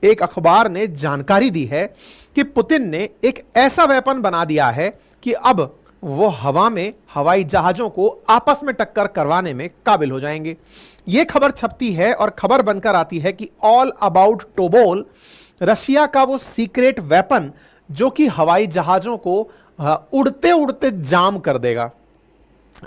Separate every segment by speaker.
Speaker 1: एक अखबार ने जानकारी दी है कि पुतिन ने एक ऐसा वेपन बना दिया है कि अब वो हवा में हवाई जहाजों को आपस में टक्कर करवाने में काबिल हो जाएंगे। यह खबर छपती है और खबर बनकर आती है कि ऑल अबाउट टोबोल, रशिया का वो सीक्रेट वेपन जो कि हवाई जहाजों को उड़ते उड़ते जाम कर देगा।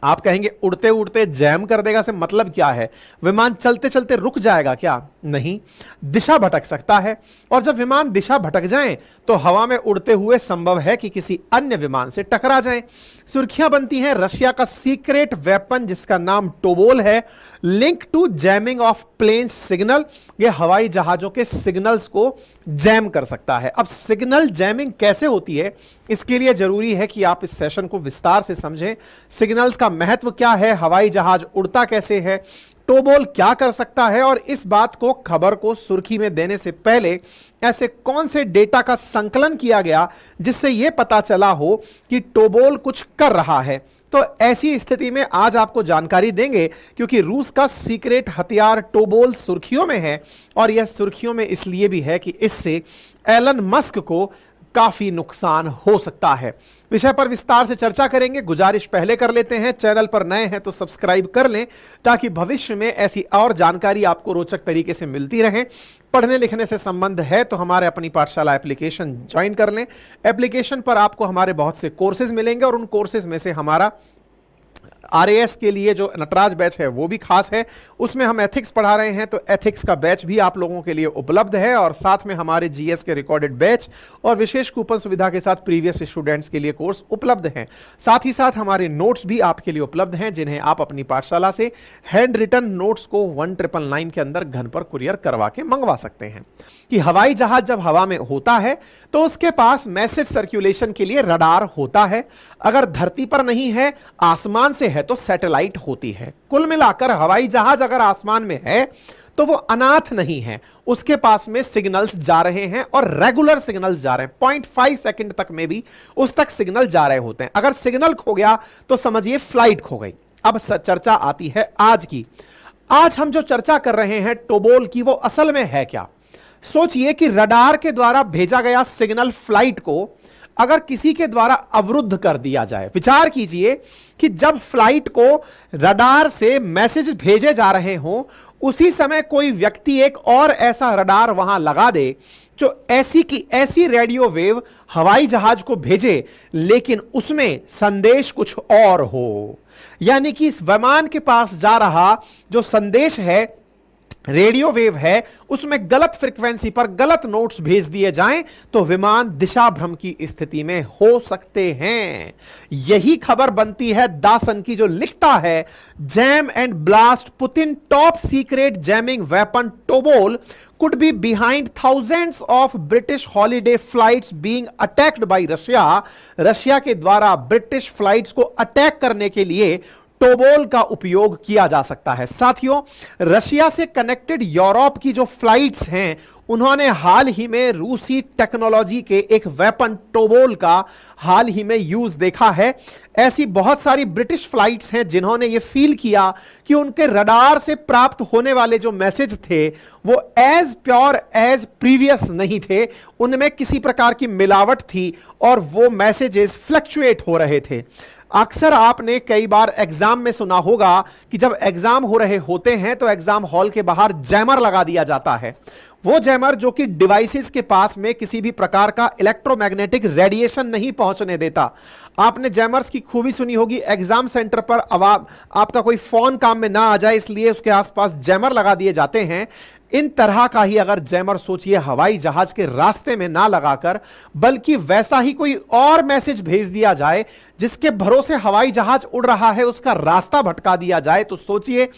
Speaker 1: आप कहेंगे उड़ते उड़ते जैम कर देगा से मतलब क्या है? विमान चलते चलते रुक जाएगा क्या? नहीं, दिशा भटक सकता है, और जब विमान दिशा भटक जाएं तो हवा में उड़ते हुए संभव है कि किसी अन्य विमान से टकरा जाएं। सुर्खियां बनती हैं रशिया का सीक्रेट वेपन जिसका नाम टोबोल है, link to jamming of plane signal. यह हवाई जहाजों के सिग्नल्स को जैम कर सकता है। अब सिग्नल जैमिंग कैसे होती है, इसके लिए जरूरी है कि आप इस सेशन को विस्तार से समझें। सिग्नल्स का महत्व क्या है, हवाई जहाज उड़ता कैसे है, टोबोल क्या कर सकता है, और इस बात को, खबर को सुर्खी में देने से पहले ऐसे कौन से डेटा का संकलन किया गया जिससे यह पता चला हो कि टोबोल कुछ कर रहा है। तो ऐसी स्थिति में आज आपको जानकारी देंगे, क्योंकि रूस का सीक्रेट हथियार टोबोल सुर्खियों में है, और यह सुर्खियों में इसलिए भी है कि इससे एलन मस्क को काफी नुकसान हो सकता है। विषय पर विस्तार से चर्चा करेंगे। गुजारिश पहले कर लेते हैं, चैनल पर नए हैं तो सब्सक्राइब कर लें ताकि भविष्य में ऐसी और जानकारी आपको रोचक तरीके से मिलती रहे। पढ़ने लिखने से संबंध है तो हमारे अपनी पाठशाला एप्लीकेशन ज्वाइन कर लें। एप्लीकेशन पर आपको हमारे बहुत से कोर्सेज मिलेंगे, और उन कोर्सेज में से हमारा RAS के लिए जो नटराज बैच है वो भी खास है। उसमें हम एथिक्स पढ़ा रहे हैं, तो एथिक्स का बैच भी आप लोगों के लिए उपलब्ध है, और साथ में हमारे GS के रिकॉर्डेड बैच और विशेष कूपन सुविधा के साथ प्रीवियस स्टूडेंट्स के लिए कोर्स उपलब्ध हैं। साथ ही साथ हमारे नोट्स भी आपके लिए उपलब्ध हैं, जिन्हें आप अपनी पाठशाला से हैंड रिटन नोट्स को 1999 के अंदर घर पर कुरियर करवा के मंगवा सकते हैं। कि हवाई जहाज जब हवा में होता है तो उसके पास मैसेज सर्कुलेशन के लिए रडार होता है। अगर धरती पर नहीं है, आसमान से है, तो सैटेलाइट होती है। कुल मिलाकर हवाई जहाज अगर आसमान में है तो वो अनाथ नहीं है, उसके पास में सिग्नल्स जा रहे हैं, और रेगुलर सिग्नल्स जा रहे हैं। 0.5 सेकंड तक में भी उस तक सिग्नल जा रहे होते हैं। अगर सिग्नल खो गया तो समझिए फ्लाइट खो गई। अब चर्चा आती है आज की। आज हम जो चर्चा कर रहे हैं टोबोल की, वो असल में है क्या? सोचिए कि रडार के द्वारा भेजा गया सिग्नल फ्लाइट को अगर किसी के द्वारा अवरुद्ध कर दिया जाए। विचार कीजिए कि जब फ्लाइट को रडार से मैसेज भेजे जा रहे हों, उसी समय कोई व्यक्ति एक और ऐसा रडार वहां लगा दे जो ऐसी की ऐसी रेडियो वेव हवाई जहाज को भेजे, लेकिन उसमें संदेश कुछ और हो। यानी कि इस विमान के पास जा रहा जो संदेश है, रेडियो वेव है, उसमें गलत फ्रीक्वेंसी पर गलत नोट्स भेज दिए जाएं तो विमान दिशा भ्रम की स्थिति में हो सकते हैं। यही खबर बनती है दासन की, जो लिखता है jam and blast Putin top secret jamming weapon Tobol could be behind thousands of British holiday flights being attacked by Russia। Russia के द्वारा ब्रिटिश फ्लाइट्स को अटैक करने के लिए टोबोल का उपयोग किया जा सकता है। साथियों, रशिया से कनेक्टेड यूरोप की जो फ्लाइट्स हैं, उन्होंने हाल ही में रूसी टेक्नोलॉजी के एक वेपन टोबोल का हाल ही में यूज देखा है। ऐसी बहुत सारी ब्रिटिश फ्लाइट्स हैं जिन्होंने यह फील किया कि उनके रडार से प्राप्त होने वाले जो मैसेज थे वो एज प्योर एज प्रीवियस नहीं थे, उनमें किसी प्रकार की मिलावट थी और वो मैसेजेस फ्लक्चुएट हो रहे थे। अक्सर आपने कई बार एग्जाम में सुना होगा कि जब एग्जाम हो रहे होते हैं तो एग्जाम हॉल के बाहर जैमर लगा दिया जाता है। वो जैमर जो कि डिवाइसेस के पास में किसी भी प्रकार का इलेक्ट्रोमैग्नेटिक रेडिएशन नहीं पहुंचने देता। आपने जैमर्स की खूबी सुनी होगी, एग्जाम सेंटर पर आपका कोई फोन काम में ना आ जाए इसलिए उसके आसपास जैमर लगा दिए जाते हैं। इन तरह का ही अगर जैमर सोचिए हवाई जहाज के रास्ते में ना लगाकर, बल्कि वैसा ही कोई और मैसेज भेज दिया जाए जिसके भरोसे हवाई जहाज उड़ रहा है, उसका रास्ता भटका दिया जाए, तो सोचिए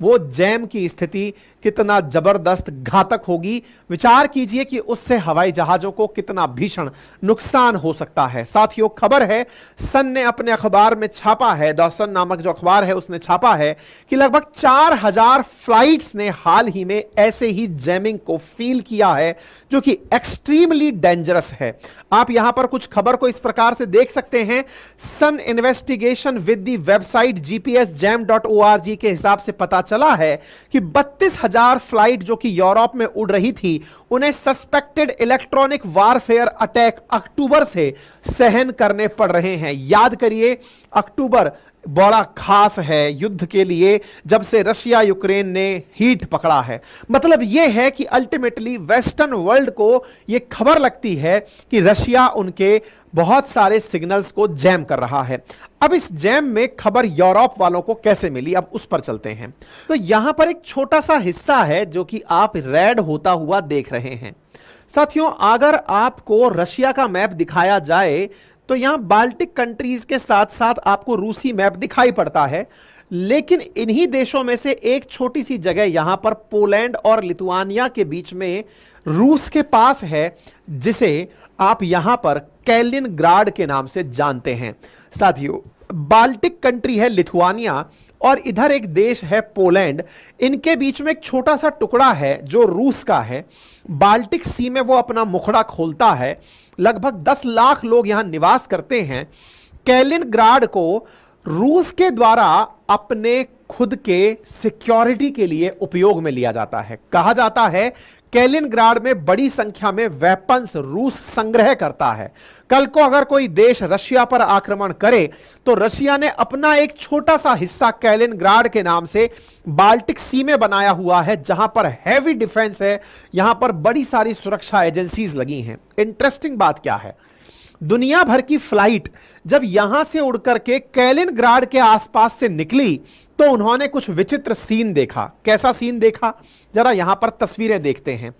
Speaker 1: वो जैम की स्थिति कितना जबरदस्त घातक होगी। विचार कीजिए कि उससे हवाई जहाजों को कितना भीषण नुकसान हो सकता है। साथियों, खबर है सन ने अपने अखबार में छापा है, द सन नामक जो अखबार है उसने छापा है कि लगभग 4000 फ्लाइट्स ने हाल ही में ऐसे ही जैमिंग को फील किया है, जो कि एक्सट्रीमली डेंजरस है। आप यहां पर कुछ खबर को इस प्रकार से देख सकते हैं। Sun investigation with the website gpsjam.org के हिसाब से पता चला है कि 32,000 फ्लाइट जो कि यूरोप में उड़ रही थी, उन्हें सस्पेक्टेड इलेक्ट्रॉनिक वारफेयर अटैक अक्टूबर से सहन करने पड़ रहे हैं। याद करिए, अक्टूबर बड़ा खास है युद्ध के लिए, जब से रशिया यूक्रेन ने हीट पकड़ा है। मतलब यह है कि अल्टीमेटली वेस्टर्न वर्ल्ड को यह खबर लगती है कि रशिया उनके बहुत सारे सिग्नल्स को जैम कर रहा है। अब इस जैम में खबर यूरोप वालों को कैसे मिली, अब उस पर चलते हैं। तो यहां पर एक छोटा सा हिस्सा है जो कि आप रेड होता हुआ देख रहे हैं। साथियों, अगर आपको रशिया का मैप दिखाया जाए तो यहां बाल्टिक कंट्रीज के साथ साथ आपको रूसी मैप दिखाई पड़ता है, लेकिन इन्हीं देशों में से एक छोटी सी जगह यहां पर पोलैंड और लिथुआनिया के बीच में रूस के पास है, जिसे आप यहां पर कैलिनग्राड के नाम से जानते हैं। साथियों, बाल्टिक कंट्री है लिथुआनिया और इधर एक देश है पोलैंड। इनके बीच में एक छोटा सा टुकड़ा है जो रूस का है। बाल्टिक सी में वो अपना मुखड़ा खोलता है। लगभग 10 लाख लोग यहां निवास करते हैं। कैलिनग्राड को रूस के द्वारा अपने खुद के सिक्योरिटी के लिए उपयोग में लिया जाता है। कहा जाता है कैलिनग्राड में बड़ी संख्या में वेपन्स रूस संग्रह करता है। कल को अगर कोई देश रशिया पर आक्रमण करे तो रशिया ने अपना एक छोटा सा हिस्सा कैलिनग्राड के नाम से बाल्टिक सी में बनाया हुआ है, जहां पर हैवी डिफेंस है, यहां पर बड़ी सारी सुरक्षा एजेंसीज लगी हैं। इंटरेस्टिंग बात क्या है, दुनिया भर की फ्लाइट जब यहां से उड़कर के कैलिनग्राड के आसपास से निकली तो उन्होंने कुछ विचित्र सीन देखा। कैसा सीन देखा, जरा यहां पर तस्वीरें देखते हैं।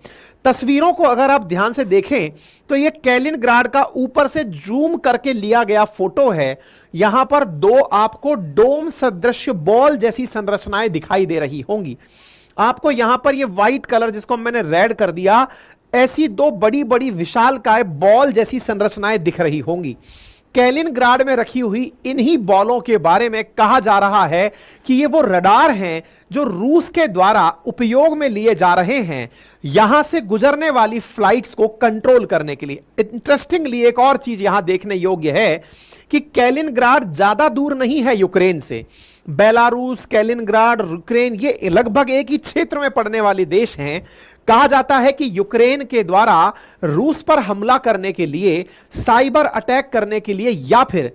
Speaker 1: तस्वीरों को अगर आप ध्यान से देखें तो यह कैलिनग्राड का ऊपर से जूम करके लिया गया फोटो है। यहां पर दो आपको डोम सदृश बॉल जैसी संरचनाएं दिखाई दे रही होंगी। आपको यहां पर यह व्हाइट कलर जिसको मैंने रेड कर दिया, ऐसी दो बड़ी बड़ी विशालकाय बॉल जैसी संरचनाएं दिख रही होंगी। कैलिनग्राड में रखी हुई इन्हीं बॉलों के बारे में कहा जा रहा है कि ये वो रडार हैं जो रूस के द्वारा उपयोग में लिए जा रहे हैं यहां से गुजरने वाली फ्लाइट्स को कंट्रोल करने के लिए। इंटरेस्टिंगली एक और चीज यहां देखने योग्य है कि कैलिनग्राड ज्यादा दूर नहीं है यूक्रेन से। बेलारूस, कैलिनग्राड, यूक्रेन ये लगभग एक ही क्षेत्र में पड़ने वाले देश हैं। कहा जाता है कि यूक्रेन के द्वारा रूस पर हमला करने के लिए, साइबर अटैक करने के लिए, या फिर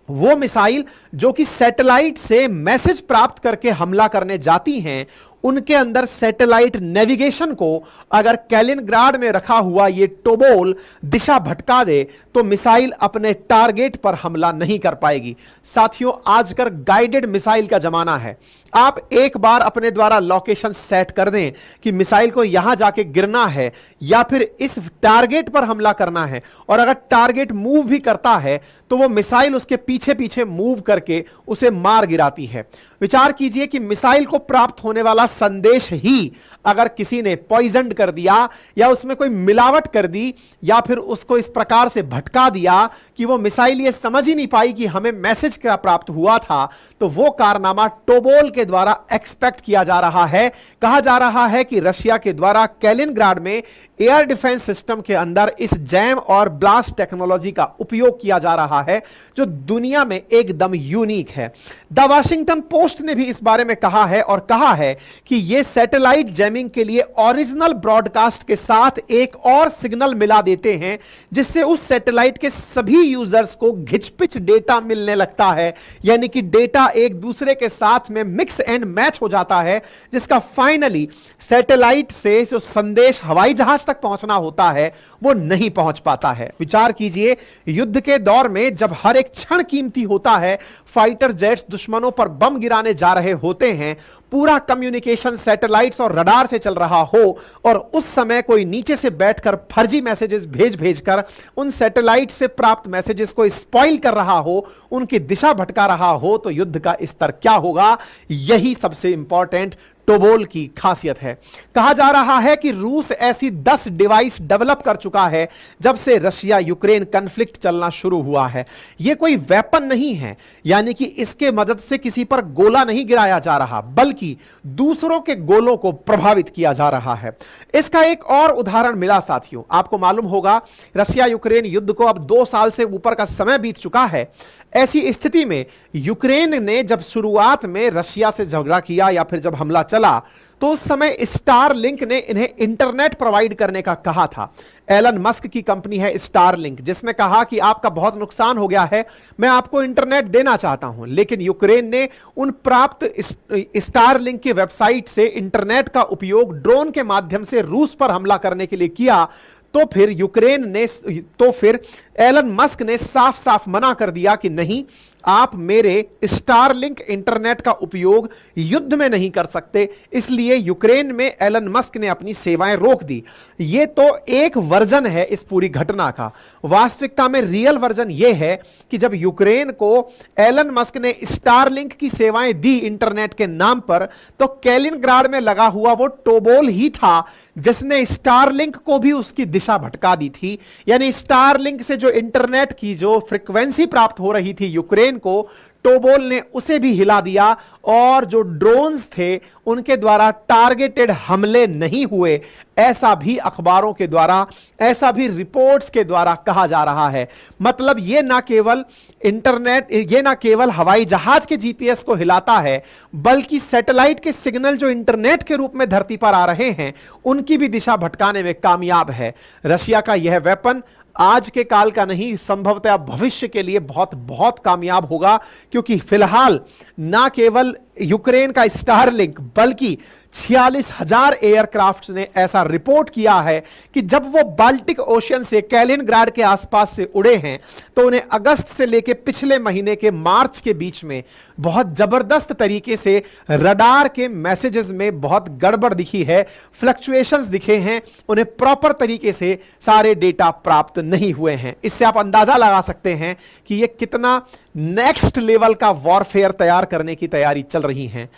Speaker 1: वो मिसाइल जो कि सैटेलाइट से मैसेज प्राप्त करके हमला करने जाती हैं, उनके अंदर सैटेलाइट नेविगेशन को अगर कैलिनग्राड में रखा हुआ ये टोबोल दिशा भटका दे तो मिसाइल अपने टारगेट पर हमला नहीं कर पाएगी। साथियों, आजकल गाइडेड मिसाइल का जमाना है। आप एक बार अपने द्वारा लोकेशन सेट कर दें कि मिसाइल को यहां जाके गिरना है या फिर इस टारगेट पर हमला करना है, और अगर टारगेट मूव भी करता है तो वो मिसाइल उसके पीछे पीछे मूव करके उसे मार गिराती है। विचार कीजिए कि मिसाइल को प्राप्त होने वाला संदेश ही अगर किसी ने पॉइजन कर दिया या उसमें कोई मिलावट कर दी या फिर उसको इस प्रकार से भटका दिया कि वो मिसाइल ये समझ ही नहीं पाई कि हमें मैसेज क्या प्राप्त हुआ था, तो वो कारनामा टोबोल के द्वारा एक्सपेक्ट किया जा रहा है। कहा जा रहा है कि रशिया के द्वारा कैलिनग्राड में एयर डिफेंस सिस्टम के अंदर इस जैम और ब्लास्ट टेक्नोलॉजी का उपयोग किया जा रहा है जो दुनिया में एकदम यूनिक है। द वाशिंगटन पोस्ट ने भी इस बारे में कहा है और कहा है कि यह सैटेलाइट जैमिंग के लिए ओरिजिनल ब्रॉडकास्ट के साथ एक और सिग्नल मिला देते हैं जिससे उस सैटेलाइट के सभी यूजर्स को घिचपिच डेटा मिलने लगता है, यानी कि डेटा एक दूसरे के साथ में मिक्स एंड मैच हो जाता है, जिसका फाइनली सैटेलाइट से जो संदेश हवाई जहाज तक पहुंचना होता है वो नहीं पहुंच पाता है। विचार कीजिए, युद्ध के दौर में जब हर एक क्षण कीमती होता है, फाइटर जेट्स दुश्मनों पर बम गिराने जा रहे होते हैं, पूरा कम्युनिकेशन सैटेलाइट्स और रडार से चल रहा हो, और उस समय कोई नीचे से बैठकर फर्जी मैसेजेस भेजकर उन सैटेलाइट से प्राप्त मैसेजेस को स्पॉइल कर रहा हो, उनकी दिशा भटका रहा हो, तो युद्ध का स्तर क्या होगा? यही सबसे इंपॉर्टेंट टोबोल की खासियत है। कहा जा रहा है कि रूस ऐसी 10 डिवाइस डेवलप कर चुका है जब से रशिया यूक्रेन कॉन्फ्लिक्ट चलना शुरू हुआ है। यह कोई वेपन नहीं है, यानी कि इसके मदद से किसी पर गोला नहीं गिराया जा रहा, बल्कि दूसरों के गोलों को प्रभावित किया जा रहा है। इसका एक और उदाहरण मिला साथियों। आपको मालूम होगा रशिया यूक्रेन युद्ध को अब 2 साल से ऊपर का समय बीत चुका है। ऐसी स्थिति में यूक्रेन ने जब शुरुआत में रशिया से झगड़ा किया या फिर जब हमला चला, तो उस समय स्टारलिंक ने इन्हें इंटरनेट प्रोवाइड करने का कहा था। एलन मस्क की कंपनी है स्टारलिंक, जिसने कहा कि आपका बहुत नुकसान हो गया है, मैं आपको इंटरनेट देना चाहता हूं। लेकिन यूक्रेन ने उन प्राप्त स्टारलिंक की वेबसाइट से इंटरनेट का उपयोग ड्रोन के माध्यम से रूस पर हमला करने के लिए किया। तो फिर एलन मस्क ने साफ साफ मना कर दिया कि नहीं, आप मेरे स्टारलिंक इंटरनेट का उपयोग युद्ध में नहीं कर सकते। इसलिए यूक्रेन में एलन मस्क ने अपनी सेवाएं रोक दी। यह तो एक वर्जन है इस पूरी घटना का। वास्तविकता में रियल वर्जन यह है कि जब यूक्रेन को एलन मस्क ने स्टारलिंक की सेवाएं दी इंटरनेट के नाम पर, तो कैलिनग्राड में लगा हुआ वो टोबोल ही था जिसने स्टारलिंक को भी उसकी दिशा भटका दी थी। यानी स्टारलिंक से जो इंटरनेट की जो फ्रीक्वेंसी प्राप्त हो रही थी यूक्रेन को, टोबोल ने उसे भी हिला दिया और जो ड्रोन्स थे उनके द्वारा टारगेटेड हमले नहीं हुए, ऐसा भी अखबारों के द्वारा, ऐसा भी रिपोर्ट्स के द्वारा कहा जा रहा है। मतलब ये ना केवल इंटरनेट, ये ना केवल हवाई जहाज के जीपीएस को हिलाता है, बल्कि सैटेलाइट के सिग्नल जो इंटरनेट के रूप में धरती पर आ रहे हैं, उनकी भी दिशा भटकाने में कामयाब है। रशिया का यह वेपन आज के काल का नहीं, संभवतः भविष्य के लिए बहुत बहुत कामयाब होगा, क्योंकि फिलहाल ना केवल यूक्रेन का स्टारलिंक बल्कि 46,000 एयरक्राफ्ट ने ऐसा रिपोर्ट किया है कि जब वो बाल्टिक ओशियन से कैलिनग्राड के आसपास से उड़े हैं, तो उन्हें अगस्त से लेकर पिछले महीने के मार्च के बीच में बहुत जबरदस्त तरीके से रडार के मैसेजेस में बहुत गड़बड़ दिखी है, फ्लक्चुएशंस दिखे हैं, उन्हें प्रॉपर तरीके से सारे डेटा प्राप्त नहीं हुए हैं। इससे आप अंदाजा लगा सकते हैं कि ये कितना नेक्स्ट लेवल का वॉरफेयर तैयार करने की तैयारी चल रही है।